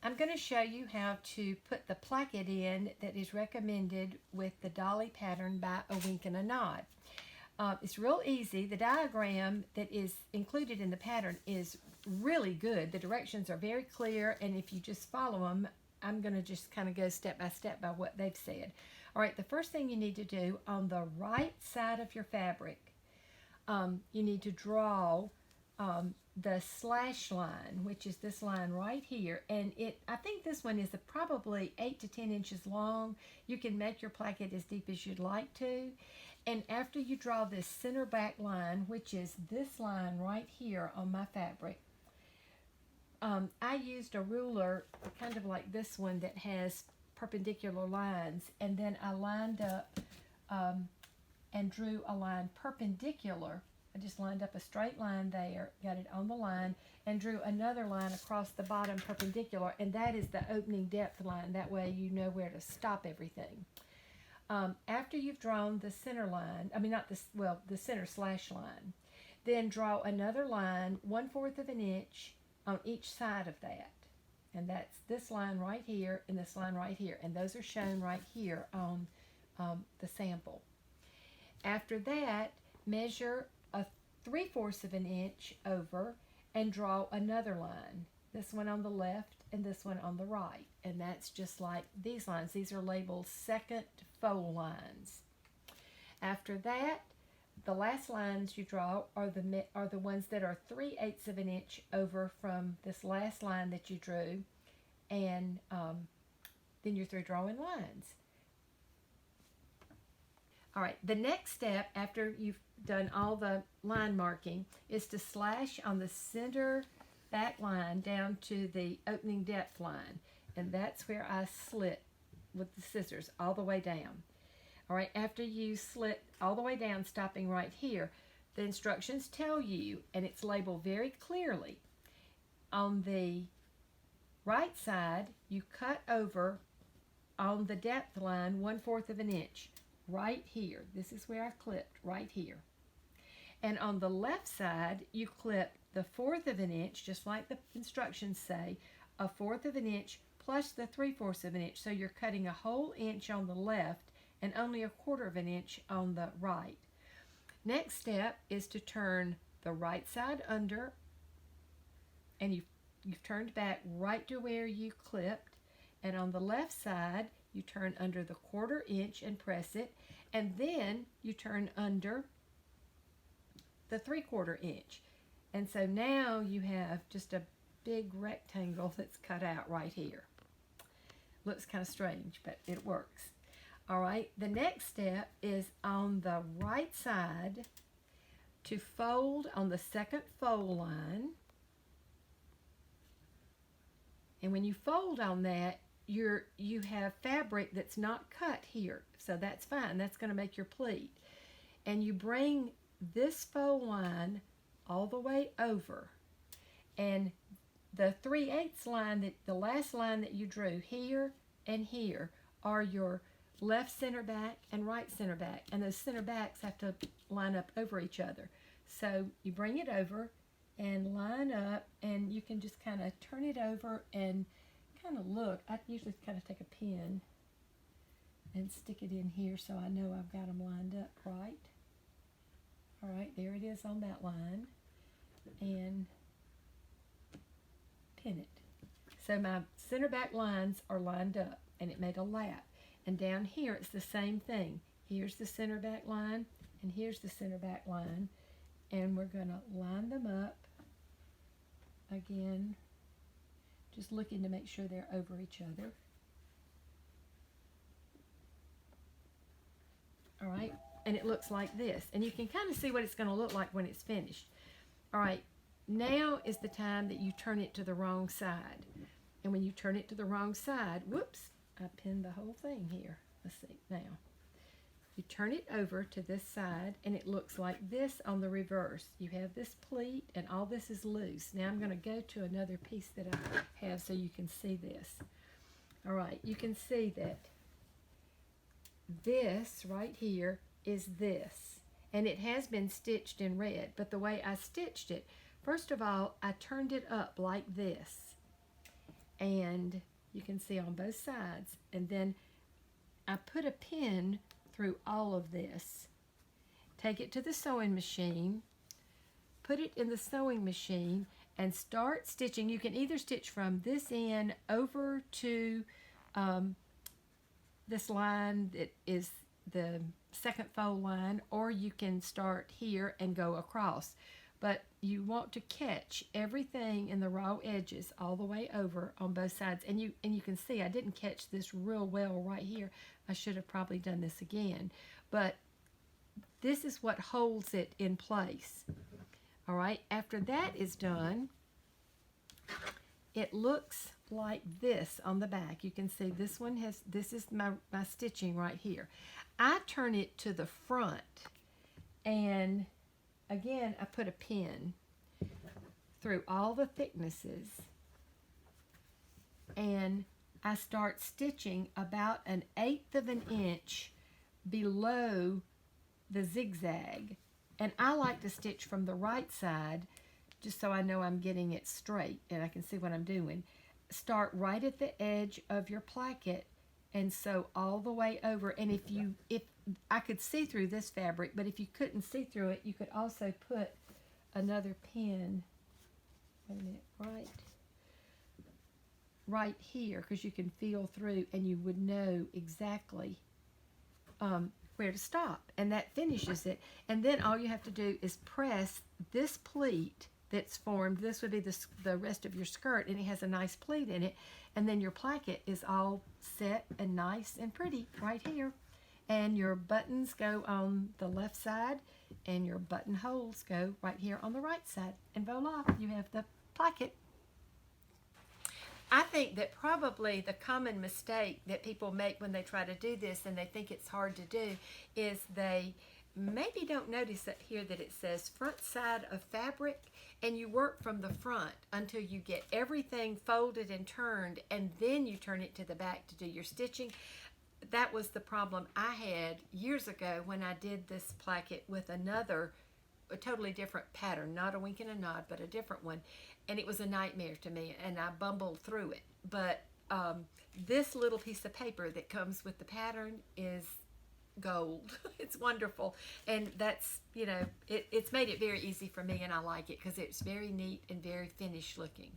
I'm going to show you how to put the placket in that is recommended with the Dolly pattern by A Wink and a Nod. It's real easy. The diagram that is included in the pattern is really good. The directions are very clear, and if you just follow them, I'm going to just kind of go step by step by what they've said. All right, the first thing you need to do on the right side of your fabric, you need to draw the slash line, which is this line right here, and I think this one is probably 8 to 10 inches long. You can make your placket as deep as you'd like to, and after you draw this center back line, which is this line right here on my fabric, I used a ruler kind of like this one that has perpendicular lines, and then I lined up and drew a line perpendicular. I just lined up a straight line there, got it on the line, and drew another line across the bottom perpendicular, and that is the opening depth line. That way you know where to stop everything. After you've drawn the center line, the center slash line, then draw another line 1/4 of an inch on each side of that. And that's this line right here and this line right here, and those are shown right here on the sample. After that, measure a 3/4 of an inch over and draw another line. This one on the left and this one on the right. And that's just like these lines. These are labeled second fold lines. After that, the last lines you draw are the ones that are 3/8 of an inch over from this last line that you drew, and then you're through drawing lines. All right, the next step after you've done all the line marking is to slash on the center back line down to the opening depth line, and that's where I slit with the scissors all the way down. All right, after you slit all the way down, stopping right here, the instructions tell you, and it's labeled very clearly, on the right side, you cut over on the depth line 1/4 of an inch, right here. This is where I clipped, right here. And on the left side, you clip the 1/4 of an inch, just like the instructions say, a 1/4 of an inch plus the 3/4 of an inch. So you're cutting a whole inch on the left and only a 1/4 of an inch on the right. Next step is to turn the right side under, and you've turned back right to where you clipped, and on the left side you turn under the 1/4 inch and press it, and then you turn under the 3/4 inch. And so now you have just a big rectangle that's cut out right here. Looks kind of strange, but it works. All right, the next step is on the right side to fold on the second fold line. And when you fold on that, you have fabric that's not cut here, so that's fine. That's going to make your pleat. And you bring this fold line all the way over, and the 3/8 line, the last line that you drew here and here, are your left center back and right center back, and those center backs have to line up over each other. So you bring it over and line up, and you can just kind of turn it over and kind of look. I usually kind of take a pin and stick it in here so I know I've got them lined up right. All right, there it is on that line, and pin it. So my center back lines are lined up, and it made a lap. And down here it's the same thing. Here's the center back line, and here's the center back line, and we're going to line them up again, just looking to make sure they're over each other. All right, and it looks like this, and you can kind of see what it's going to look like when it's finished. All right, now is the time that you turn it to the wrong side. And when you turn it to the wrong side, whoops, I pinned the whole thing here. Let's see, now you turn it over to this side, and it looks like this on the reverse. You have this pleat, and all this is loose. Now I'm going to go to another piece that I have so you can see this. All right, you can see that this right here is this, and it has been stitched in red, but the way I stitched it, first of all, I turned it up like this, and you can see on both sides. And then I put a pin through all of this. Take it to the sewing machine, put it in the sewing machine, and start stitching. You can either stitch from this end over to this line that is the second fold line, or you can start here and go across. But you want to catch everything in the raw edges all the way over on both sides. And you can see I didn't catch this real well right here. I should have probably done this again. But this is what holds it in place. All right, after that is done, it looks like this on the back. You can see this one has, this is my stitching right here. I turn it to the front, and again, I put a pin through all the thicknesses, and I start stitching about 1/8 of an inch below the zigzag. And I like to stitch from the right side just so I know I'm getting it straight and I can see what I'm doing. Start right at the edge of your placket and sew all the way over. And if I could see through this fabric, but if you couldn't see through it, you could also put another pin, wait a minute, right here, because you can feel through and you would know exactly where to stop, and that finishes it. And then all you have to do is press this pleat that's formed. This would be the rest of your skirt, and it has a nice pleat in it, and then your placket is all set and nice and pretty right here. And your buttons go on the left side, and your buttonholes go right here on the right side, and voila, you have the placket. I think that probably the common mistake that people make when they try to do this and they think it's hard to do is they maybe don't notice that here that it says front side of fabric, and you work from the front until you get everything folded and turned, and then you turn it to the back to do your stitching. That was the problem I had years ago when I did this placket with a totally different pattern, not a wink and a nod, but a different one. And it was a nightmare to me, and I bumbled through it. But this little piece of paper that comes with the pattern is gold. It's wonderful. And that's, it's made it very easy for me, and I like it because it's very neat and very finished looking.